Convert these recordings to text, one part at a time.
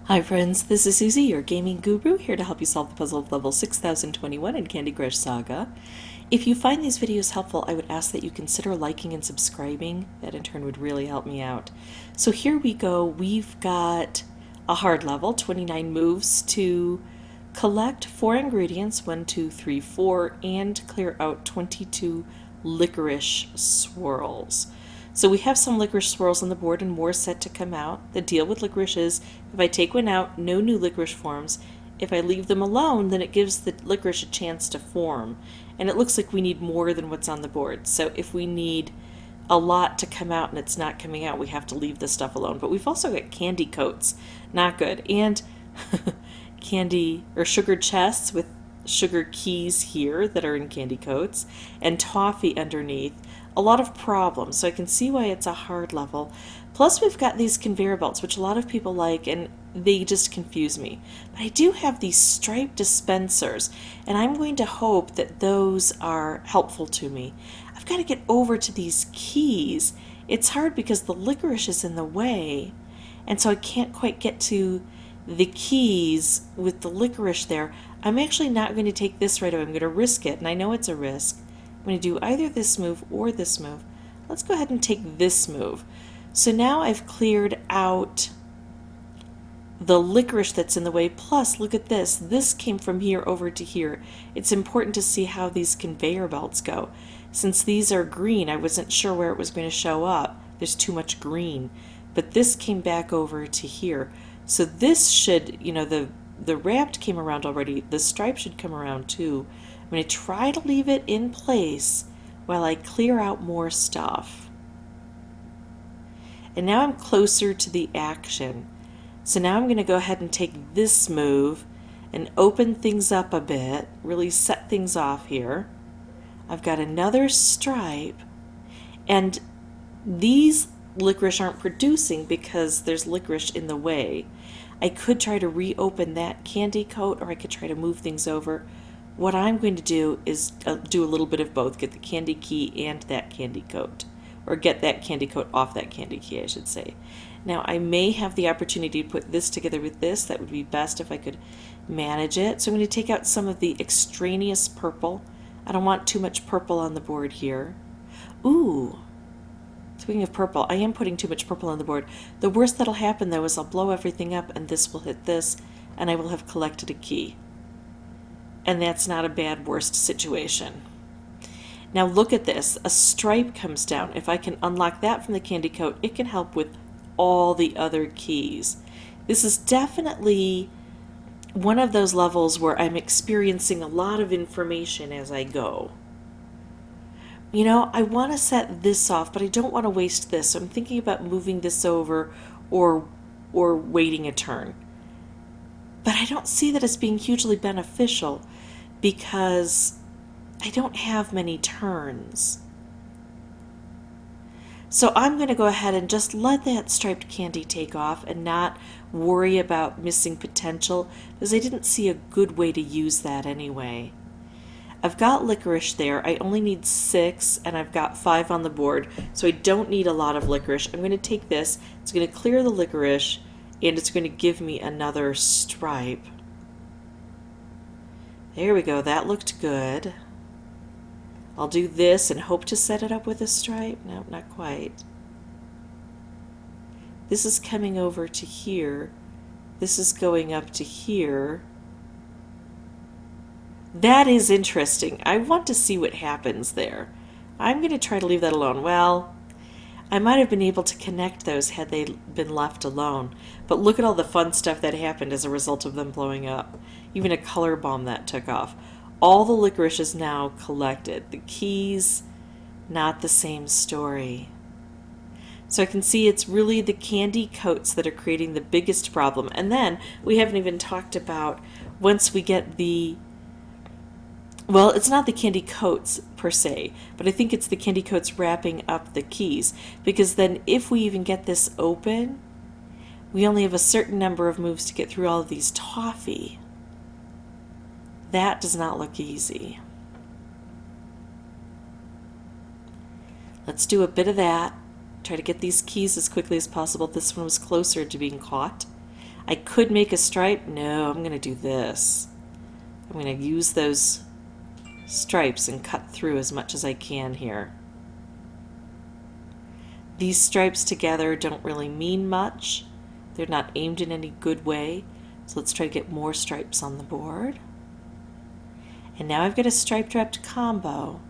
Hi friends, this is Suzy, your gaming guru, here to help you solve the puzzle of level 6021 in Candy Crush Saga. If you find these videos helpful, I would ask that you consider liking and subscribing. That in turn would really help me out. So here we go. We've got a hard level, 29 moves to collect 4 ingredients, 1, 2, 3, 4, and clear out 22 licorice swirls. So we have some licorice swirls on the board and more set to come out. The deal with licorice is if I take one out, no new licorice forms. If I leave them alone, then it gives the licorice a chance to form. And it looks like we need more than what's on the board. So if we need a lot to come out and it's not coming out, we have to leave the stuff alone. But we've also got candy coats. Not good. And candy or sugar chests with sugar keys here that are in candy coats and toffee underneath. A lot of problems, so I can see why it's a hard level. Plus we've got these conveyor belts, which a lot of people like, and they just confuse me. But I do have these striped dispensers, and I'm going to hope that those are helpful to me. I've got to get over to these keys. It's hard because the licorice is in the way, and so I can't quite get to the keys with the licorice there. I'm actually not going to take this right away. I'm going to risk it, and I know it's a risk. I'm going to do either this move or this move. Let's go ahead and take this move. So now I've cleared out the licorice that's in the way. Plus, look at this. This came from here over to here. It's important to see how these conveyor belts go. Since these are green, I wasn't sure where it was going to show up. There's too much green. But this came back over to here. So this should, the wrapped came around already. The stripe should come around too. I'm going to try to leave it in place while I clear out more stuff. And now I'm closer to the action. So now I'm going to go ahead and take this move and open things up a bit, really set things off here. I've got another stripe, and these licorice aren't producing because there's licorice in the way. I could try to reopen that candy coat, or I could try to move things over. What I'm going to do is do a little bit of both, get the candy key and that candy coat, or get that candy coat off that candy key, I should say. Now I may have the opportunity to put this together with this. That would be best if I could manage it. So I'm going to take out some of the extraneous purple. I don't want too much purple on the board here. Ooh, speaking of purple, I am putting too much purple on the board. The worst that'll happen though is I'll blow everything up and this will hit this and I will have collected a key. And that's not a bad worst situation. Now look at this. A stripe comes down. If I can unlock that from the candy coat, it can help with all the other keys. This is definitely one of those levels where I'm experiencing a lot of information as I go. I want to set this off, but I don't want to waste this. So I'm thinking about moving this over or waiting a turn. But I don't see that as being hugely beneficial because I don't have many turns. So I'm going to go ahead and just let that striped candy take off and not worry about missing potential because I didn't see a good way to use that anyway. I've got licorice there. I only need 6 and I've got 5 on the board, so I don't need a lot of licorice. I'm going to take this. It's going to clear the licorice and it's going to give me another stripe. There we go. That looked good. I'll do this and hope to set it up with a stripe. No, not quite. This is coming over to here. This is going up to here. That is interesting. I want to see what happens there. I'm going to try to leave that alone. Well, I might have been able to connect those had they been left alone. But look at all the fun stuff that happened as a result of them blowing up. Even a color bomb that took off. All the licorice is now collected. The keys, not the same story. So I can see it's really the candy coats that are creating the biggest problem. And then we haven't even talked about once we get the... Well, it's not the candy coats per se, but I think it's the candy coats wrapping up the keys. Because then if we even get this open, we only have a certain number of moves to get through all of these toffee. That does not look easy. Let's do a bit of that. Try to get these keys as quickly as possible. This one was closer to being caught. I could make a stripe. No, I'm going to do this. I'm going to use those stripes and cut through as much as I can here. These stripes together don't really mean much. They're not aimed in any good way. So let's try to get more stripes on the board. And now I've got a striped wrapped combo.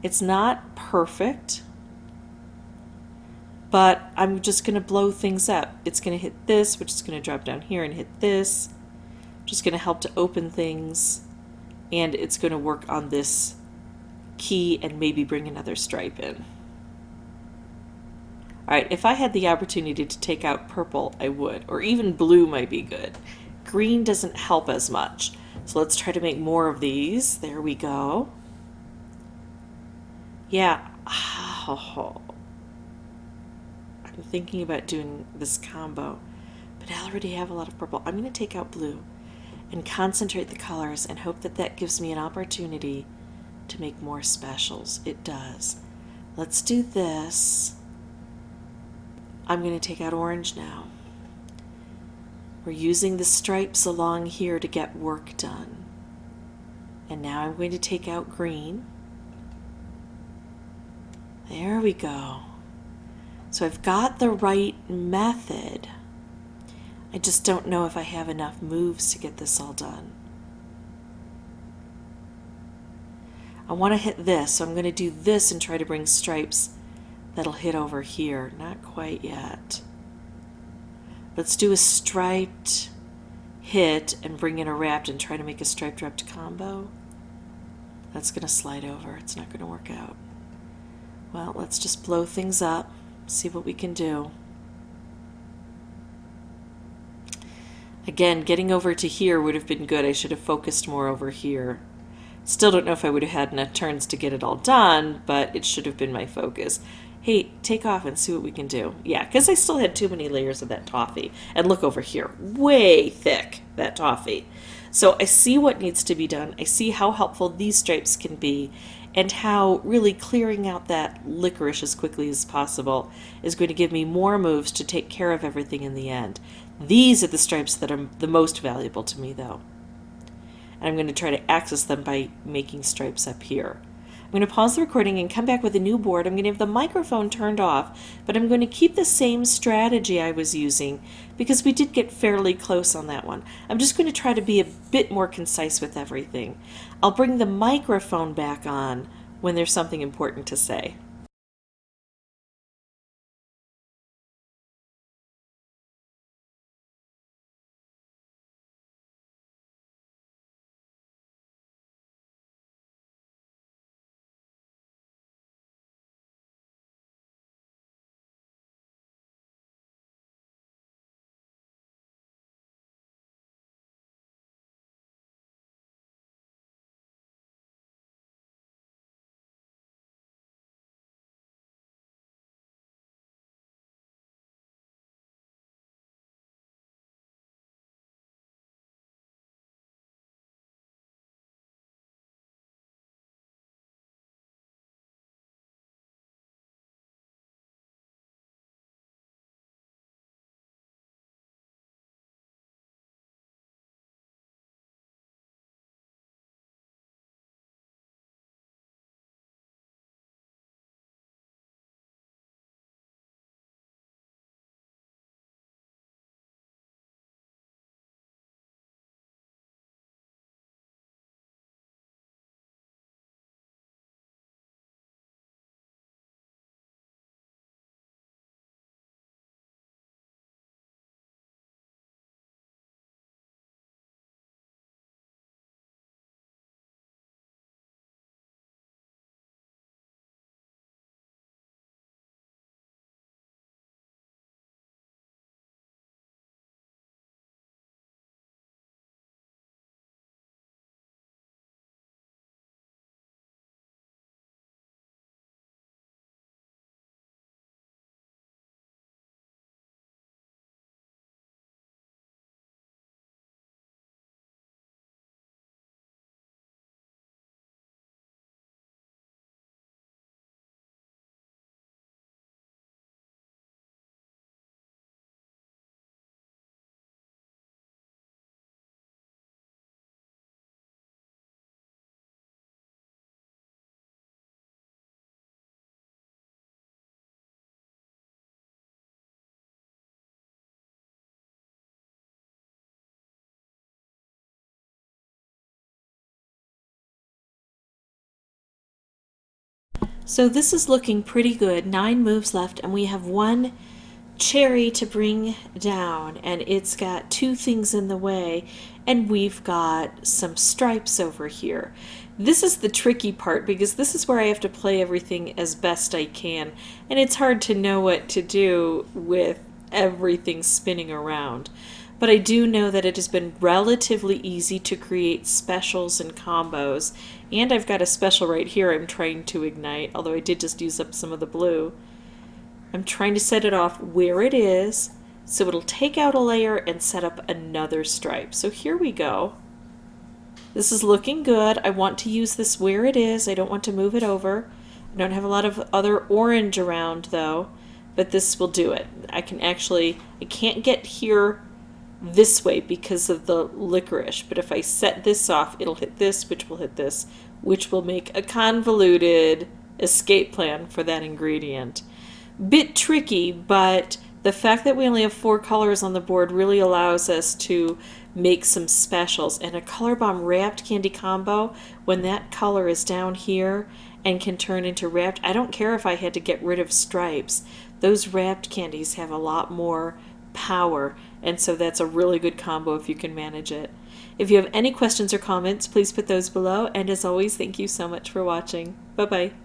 It's not perfect, but I'm just going to blow things up. It's going to hit this, which is going to drop down here and hit this, which is going to help to open things. And it's going to work on this key and maybe bring another stripe in. All right, if I had the opportunity to take out purple, I would, or even blue might be good. Green doesn't help as much. So let's try to make more of these. There we go. Yeah. Oh, I'm thinking about doing this combo, but I already have a lot of purple. I'm going to take out blue and concentrate the colors and hope that that gives me an opportunity to make more specials. It does. Let's do this. I'm going to take out orange now. We're using the stripes along here to get work done. And now I'm going to take out green. There we go. So I've got the right method. I just don't know if I have enough moves to get this all done. I want to hit this, so I'm going to do this and try to bring stripes that'll hit over here. Not quite yet. Let's do a striped hit and bring in a wrapped and try to make a striped wrapped combo. That's going to slide over. It's not going to work out. Well, let's just blow things up, see what we can do. Again, getting over to here would have been good. I should have focused more over here. Still don't know if I would have had enough turns to get it all done, but it should have been my focus. Hey, take off and see what we can do. Yeah, because I still had too many layers of that toffee. And look over here, way thick, that toffee. So I see what needs to be done. I see how helpful these stripes can be and how really clearing out that licorice as quickly as possible is going to give me more moves to take care of everything in the end. These are the stripes that are the most valuable to me, though. And I'm going to try to access them by making stripes up here. I'm going to pause the recording and come back with a new board. I'm going to have the microphone turned off, but I'm going to keep the same strategy I was using because we did get fairly close on that one. I'm just going to try to be a bit more concise with everything. I'll bring the microphone back on when there's something important to say. So this is looking pretty good. 9 moves left, and we have 1 cherry to bring down, and it's got 2 things in the way, and we've got some stripes over here. This is the tricky part because this is where I have to play everything as best I can, and it's hard to know what to do with everything spinning around. But I do know that it has been relatively easy to create specials and combos, and I've got a special right here I'm trying to ignite, although I did just use up some of the blue. I'm trying to set it off where it is, so it'll take out a layer and set up another stripe. So here we go. This is looking good. I want to use this where it is. I don't want to move it over. I don't have a lot of other orange around though, but this will do it. I can't get here this way because of the licorice, but if I set this off, it'll hit this, which will hit this, which will make a convoluted escape plan for that ingredient. Bit tricky, but the fact that we only have 4 colors on the board really allows us to make some specials. And a color bomb wrapped candy combo, when that color is down here and can turn into wrapped, I don't care if I had to get rid of stripes. Those wrapped candies have a lot more power, and so that's a really good combo if you can manage it. If you have any questions or comments, please put those below, and as always, thank you so much for watching. Bye bye.